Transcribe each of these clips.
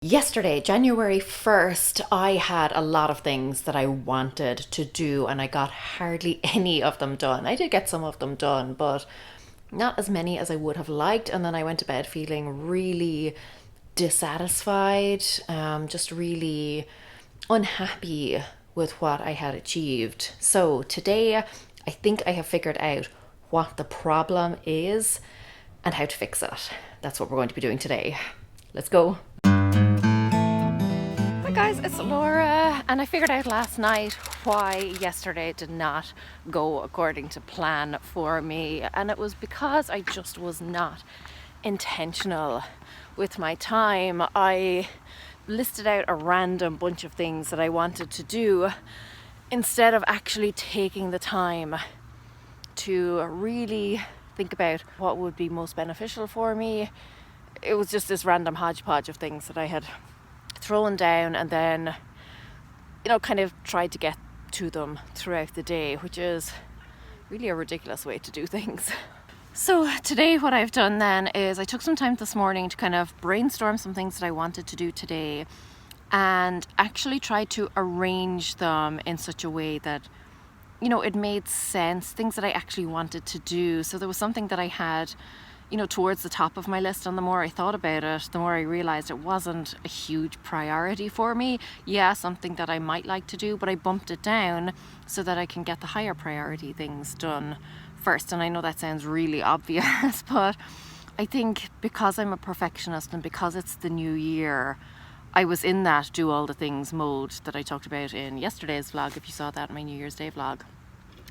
Yesterday, January 1st, I had a lot of things that I wanted to do and I got hardly any of them done. I did get some of them done, but not as many as I would have liked. And then I went to bed feeling really dissatisfied, just really unhappy with what I had achieved. So today, I think I have figured out what the problem is and how to fix it. That's what we're going to be doing today. Let's go. Hi guys, it's Laura, and I figured out last night why yesterday did not go according to plan for me, and it was because I just was not intentional with my time. I listed out a random bunch of things that I wanted to do instead of actually taking the time to really think about what would be most beneficial for me. It was just this random hodgepodge of things that I had thrown down and then, kind of tried to get to them throughout the day, which is really a ridiculous way to do things. So today what I've done then is I took some time this morning to kind of brainstorm some things that I wanted to do today and actually try to arrange them in such a way that it made sense, things that I actually wanted to do. So there was something that I had towards the top of my list, and the more I thought about it, the more I realized it wasn't a huge priority for me. Yeah, something that I might like to do, but I bumped it down so that I can get the higher priority things done first. And I know that sounds really obvious, but I think because I'm a perfectionist and because it's the new year, I was in that do all the things mode that I talked about in yesterday's vlog, if you saw that, my New Year's Day vlog.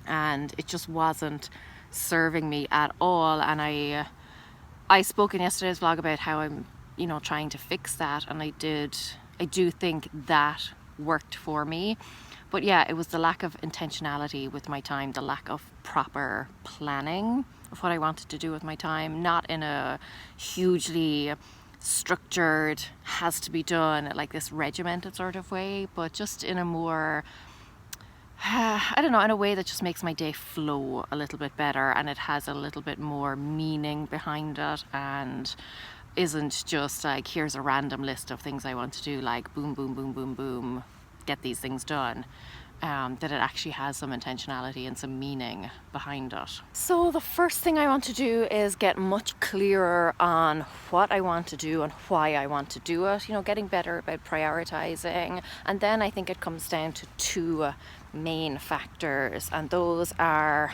And it just wasn't serving me at all. And I spoke in yesterday's vlog about how I'm, trying to fix that, and I do think that worked for me. But yeah, it was the lack of intentionality with my time, the lack of proper planning of what I wanted to do with my time, not in a hugely structured, has to be done, like this regimented sort of way, but just in a more I don't know, in a way that just makes my day flow a little bit better, and it has a little bit more meaning behind it, and isn't just like, here's a random list of things I want to do, like boom, boom, boom, boom, boom, get these things done. That it actually has some intentionality and some meaning behind it. So the first thing I want to do is get much clearer on what I want to do and why I want to do it, getting better about prioritizing. And then I think it comes down to two main factors, and those are,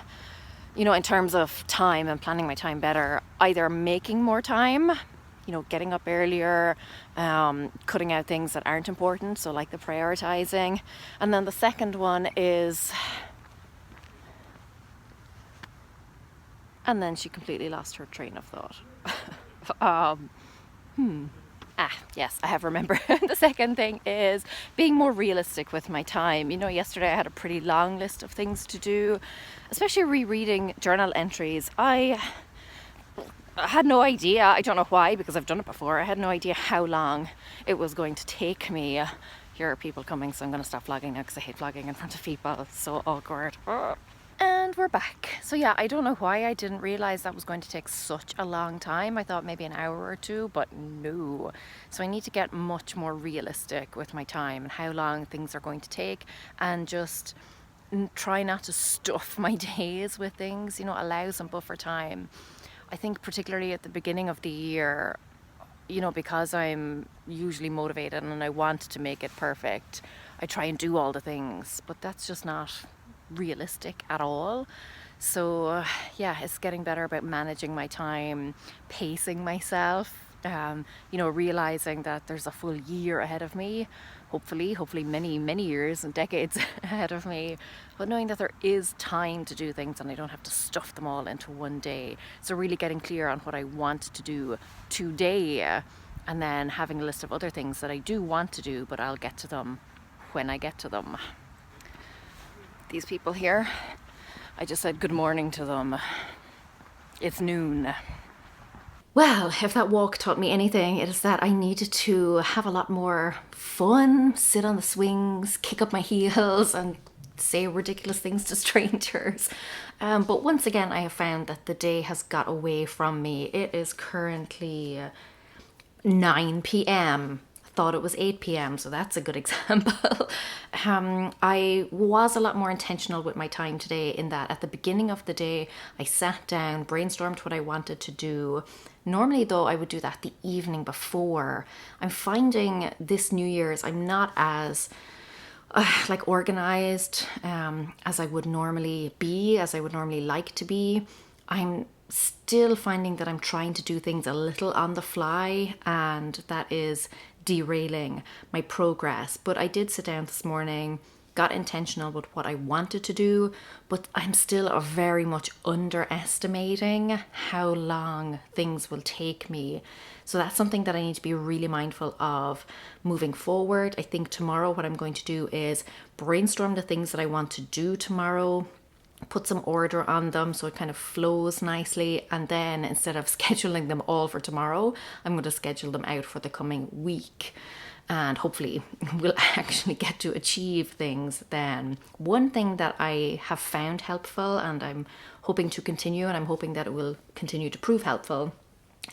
in terms of time and planning my time better, either making more time, getting up earlier, cutting out things that aren't important, so like the prioritizing. And then the second one is, and then she completely lost her train of thought. Yes, I have remembered. The second thing is being more realistic with my time. Yesterday I had a pretty long list of things to do, especially rereading journal entries. I had no idea, I don't know why, because I've done it before, I had no idea how long it was going to take me. Here are people coming, so I'm going to stop vlogging now because I hate vlogging in front of people. It's so awkward. And we're back. So yeah, I don't know why I didn't realize that was going to take such a long time. I thought maybe an hour or two, but no. So I need to get much more realistic with my time and how long things are going to take, and just try not to stuff my days with things, allow some buffer time. I think particularly at the beginning of the year, because I'm usually motivated and I want to make it perfect, I try and do all the things, but that's just not realistic at all. So yeah, it's getting better about managing my time, pacing myself, realizing that there's a full year ahead of me, hopefully many years and decades ahead of me, but knowing that there is time to do things and I don't have to stuff them all into one day. So really getting clear on what I want to do today, and then having a list of other things that I do want to do, but I'll get to them when I get to them. These people here, I just said good morning to them. It's noon. Well, if that walk taught me anything, it is that I needed to have a lot more fun, sit on the swings, kick up my heels, and say ridiculous things to strangers. But once again, I have found that the day has got away from me. It is currently 9 p.m. thought it was 8 p.m. So that's a good example. I was a lot more intentional with my time today, in that at the beginning of the day, I sat down, brainstormed what I wanted to do. Normally, though, I would do that the evening before. I'm finding this New Year's, I'm not as like organized as I would normally be, as I would normally like to be. I'm still finding that I'm trying to do things a little on the fly, and that is derailing my progress. But I did sit down this morning, got intentional with what I wanted to do, but I'm still very much underestimating how long things will take me. So that's something that I need to be really mindful of moving forward. I think tomorrow what I'm going to do is brainstorm the things that I want to do tomorrow, put some order on them so it kind of flows nicely, and then instead of scheduling them all for tomorrow, I'm going to schedule them out for the coming week, and hopefully we'll actually get to achieve things then. One thing that I have found helpful, and I'm hoping to continue, and I'm hoping that it will continue to prove helpful,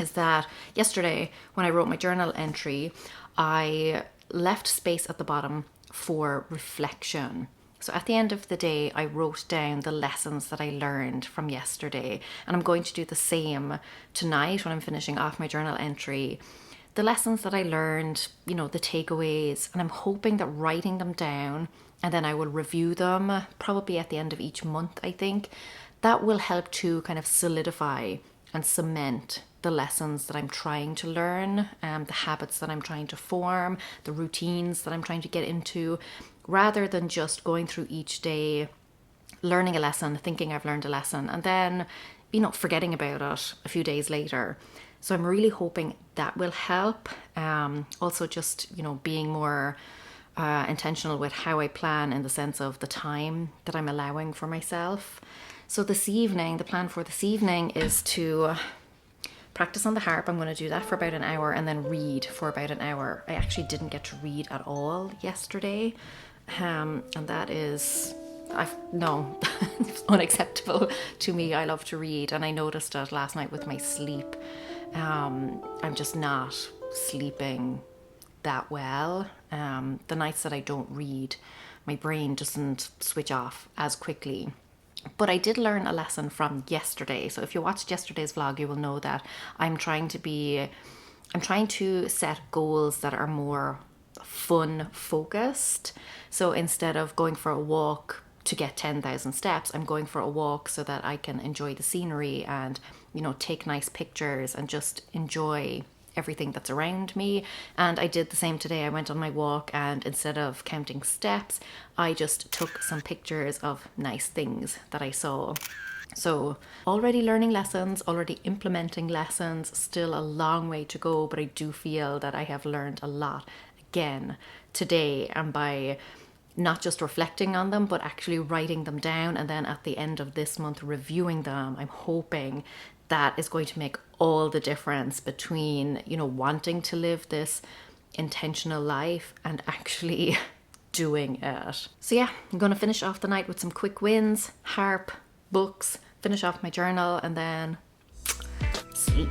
is that yesterday when I wrote my journal entry, I left space at the bottom for reflection. So at the end of the day, I wrote down the lessons that I learned from yesterday, and I'm going to do the same tonight when I'm finishing off my journal entry. The lessons that I learned, the takeaways, and I'm hoping that writing them down, and then I will review them probably at the end of each month, I think, that will help to kind of solidify and cement the lessons that I'm trying to learn, the habits that I'm trying to form, the routines that I'm trying to get into, rather than just going through each day, learning a lesson, thinking I've learned a lesson, and then, forgetting about it a few days later. So I'm really hoping that will help. Also just, being more intentional with how I plan, in the sense of the time that I'm allowing for myself. So this evening, the plan for this evening is to practice on the harp. I'm going to do that for about an hour, and then read for about an hour. I actually didn't get to read at all yesterday, and that is, it's unacceptable to me. I love to read, and I noticed it last night with my sleep. I'm just not sleeping that well. The nights that I don't read, my brain doesn't switch off as quickly. But I did learn a lesson from yesterday. So if you watched yesterday's vlog, you will know that I'm trying to set goals that are more fun focused. So instead of going for a walk to get 10,000 steps, I'm going for a walk so that I can enjoy the scenery and, take nice pictures and just enjoy everything that's around me. And I did the same today. I went on my walk, and instead of counting steps, I just took some pictures of nice things that I saw. So already learning lessons, already implementing lessons, still a long way to go, but I do feel that I have learned a lot again today, and by not just reflecting on them, but actually writing them down, and then at the end of this month reviewing them, I'm hoping that is going to make all the difference between, wanting to live this intentional life and actually doing it. So yeah, I'm going to finish off the night with some quick wins, harp, books, finish off my journal, and then sleep.